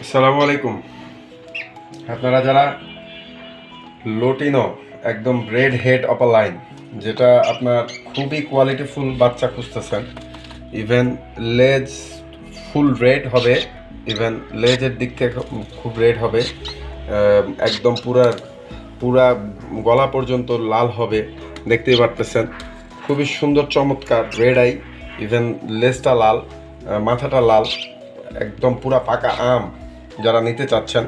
আসসালামু আলাইকুম। আপনারা যারা লোটিনো একদম রেড হেড অপার লাইন, যেটা আপনার খুবই কোয়ালিটিফুল বাচ্চা খুঁজতেছেন, ইভেন লেজ ফুল রেড হবে, ইভেন লেজের দিক থেকে খুব রেড হবে, একদম পুরা গলা পর্যন্ত লাল হবে, দেখতেই পারতেছেন। খুবই সুন্দর চমৎকার রেড আই, ইভেন লেজটা লাল, মাথাটা লাল, একদম পুরা পাকা আম। যারা নিতে চাচ্ছেন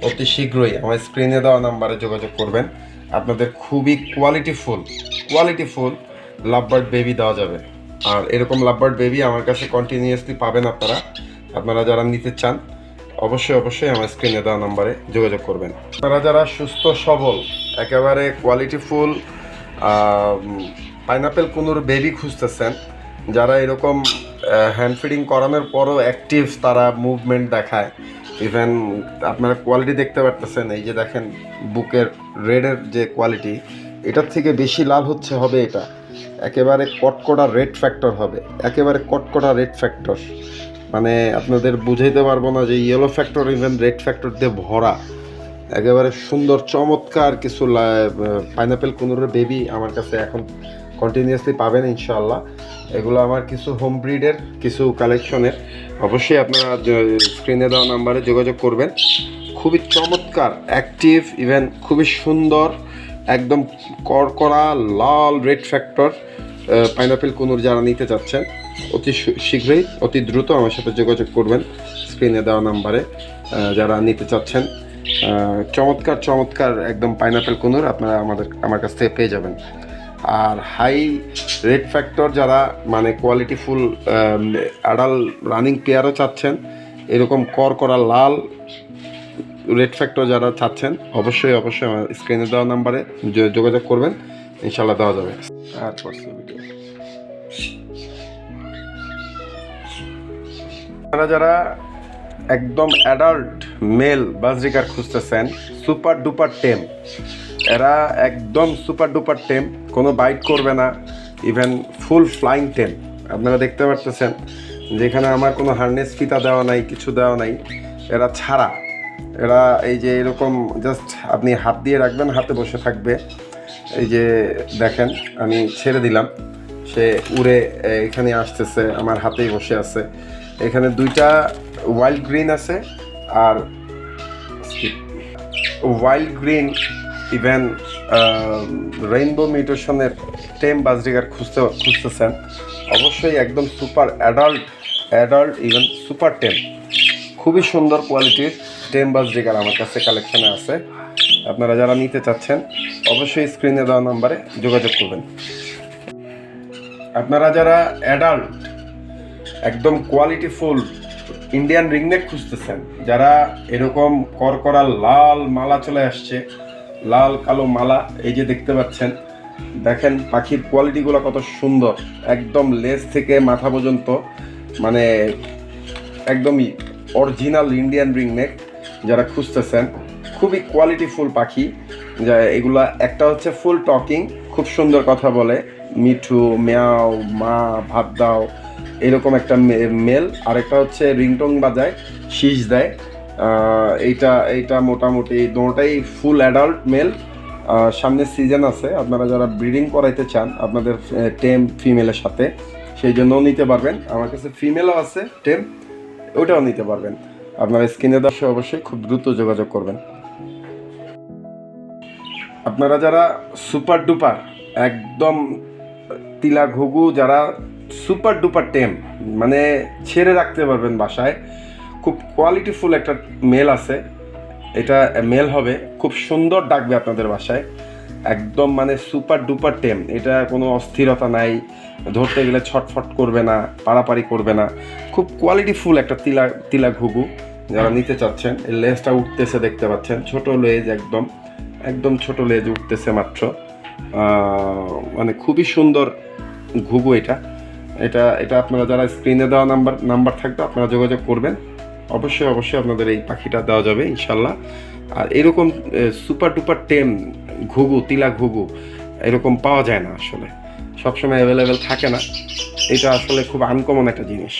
অতি শীঘ্রই আমার স্ক্রিনে দেওয়া নাম্বারে যোগাযোগ করবেন। আপনাদের খুবই কোয়ালিটিফুল লাভবার্ড বেবি দেওয়া যাবে। আর এরকম লাভবার্ড বেবি আমার কাছে কন্টিনিউয়াসলি পাবেন। আপনারা যারা নিতে চান অবশ্যই আমার স্ক্রিনে দেওয়া নাম্বারে যোগাযোগ করবেন। আপনারা যারা সুস্থ সবল একেবারে কোয়ালিটিফুল পাইনাপেল কুনুর বেবি খুঁজতেছেন, যারা এরকম হ্যান্ড ফিডিং করানোর পরও অ্যাক্টিভ, তারা মুভমেন্ট দেখায়, ইভেন আপনারা কোয়ালিটি দেখতে পারতেছেন, এই যে দেখেন বুকের রেডের যে কোয়ালিটি, এটার থেকে বেশি লাভ হবে। এটা একেবারে কটকটা রেড ফ্যাক্টর হবে, একেবারে কটকটা রেড ফ্যাক্টর, মানে আপনাদের বুঝাইতে পারবো না যে yellow factor, even red factor দিয়ে ভরা একেবারে সুন্দর চমৎকার কিছু পাইনাপেল কুনুরের বেবি আমার কাছে এখন কন্টিনিউয়াসলি পাবেন ইনশাআল্লাহ। এগুলো আমার কিছু হোম ব্রিডের কিছু কালেকশনের, অবশ্যই আপনারা স্ক্রিনে দেওয়া নাম্বারে যোগাযোগ করবেন। খুবই চমৎকার অ্যাক্টিভ, ইভেন খুবই সুন্দর, একদম কড়কড়া লাল রেড ফ্যাক্টর পাইনাপেল কুনুর যারা নিতে চাচ্ছেন অতি শীঘ্রই অতি দ্রুত আমার সাথে যোগাযোগ করবেন স্ক্রিনে দেওয়া নাম্বারে। যারা নিতে চাচ্ছেন চমৎকার একদম পাইনাপেল কুনুর আপনারা আমার কাছ থেকে পেয়ে যাবেন। আর হাই রেড ফ্যাক্টর যারা মানে কোয়ালিটিফুল অ্যাডাল রানিং পেয়ারও চাচ্ছেন, এরকম কড়কড়া লাল রেড ফ্যাক্টর যারা চাচ্ছেন অবশ্যই আমার স্ক্রিনে দেওয়া নাম্বারে যোগাযোগ করবেন, ইনশাল্লাহ দেওয়া যাবে। আর আপনারা যারা একদম অ্যাডাল্ট মেল বাজরিকার খুঁজতেছেন, সুপার ডুপার টেম, এরা একদম সুপার ডুপার টেম, কোনো বাইট করবে না, ইভেন ফুল ফ্লাইং টেম। আপনারা দেখতে পারতেছেন যেখানে আমার কোনো হার্নেস ফিতা দেওয়া নাই, কিছু দেওয়া নাই, এরা ছাড়া। এরা এই যে এরকম জাস্ট আপনি হাত দিয়ে রাখবেন, হাতে বসে থাকবে। এই যে দেখেন আমি ছেড়ে দিলাম, সে উড়ে এখানে আসতেছে, আমার হাতেই বসে আছে। এখানে দুইটা ওয়াইল্ড গ্রিন আছে, আর ওয়াইল্ড গ্রিন ইভেন রেইনবো মিউটেশনের টেম বাজরিকার খুঁজতেছেন, অবশ্যই একদম সুপার অ্যাডাল্ট ইভেন সুপার টেম, খুবই সুন্দর কোয়ালিটির টেম বাজরিকার আমার কাছে কালেকশানে আছে। আপনারা যারা নিতে চাচ্ছেন অবশ্যই স্ক্রিনে দেওয়া নাম্বারে যোগাযোগ করবেন। আপনারা যারা অ্যাডাল্ট একদম কোয়ালিটিফুল ইন্ডিয়ান রিংনেক খুঁজতেছেন, যারা এরকম কড়কড়া লাল মালা চলে আসছে, লাল কালো মালা, এই যে দেখতে পাচ্ছেন, দেখেন পাখির কোয়ালিটিগুলো কত সুন্দর, একদম লেজ থেকে মাথা পর্যন্ত, মানে একদমই অরিজিনাল ইন্ডিয়ান রিংনেক যারা খুঁজতেছেন, খুবই কোয়ালিটিফুল পাখি। যা এগুলা একটা হচ্ছে ফুল টকিং, খুব সুন্দর কথা বলে, মিঠু মেয়াও মা ভাত দাও এরকম একটা মেল, আরেকটা হচ্ছে রিংটং বাজায়, শীষ দেয়। এইটা মোটামুটি দুটোটাই ফুল অ্যাডাল্ট মেল। সামনে সিজন আছে, আপনারা যারা ব্রিডিং করাইতে চান আপনাদের টেম ফিমেলের সাথে, সেই জন্যও নিতে পারবেন। আমার কাছে ফিমেলও আছে টেম, ওটাও নিতে পারবেন। আপনারা স্ক্রিনে দেওয়া অবশ্যই খুব দ্রুত যোগাযোগ করবেন। আপনারা যারা সুপার ডুপার একদম তিলা ঘুঘু, যারা সুপার ডুপার টেম মানে ছেড়ে রাখতে পারবেন বাসায়, খুব কোয়ালিটিফুল একটা মেল আছে, এটা মেল হবে, খুব সুন্দর ডাকবে আপনাদের বাসায়, একদম মানে সুপার ডুপার টেম। এটা কোনো অস্থিরতা নাই, ধরতে গেলে ছটফট করবে না, পাড়াপাড়ি করবে না, খুব কোয়ালিটিফুল একটা তিলা ঘুঘু যারা নিতে চাচ্ছেন। এই লেজটা উঠতেছে দেখতে পাচ্ছেন, ছোট লেজ, একদম ছোট লেজ উঠতেছে মাত্র, মানে খুবই সুন্দর ঘুঘু এটা আপনারা যারা স্ক্রিনে দেওয়া নাম্বার থাকবে আপনারা যোগাযোগ করবেন, অবশ্যই আপনাদের এই পাখিটা দেওয়া যাবে ইনশাল্লাহ। আর এরকম সুপার ডুপার টেম ঘুঘু, তিলা ঘুঘু এরকম পাওয়া যায় না, আসলে সবসময় অ্যাভেলেবেল থাকে না, এটা আসলে খুব আনকমন একটা জিনিস।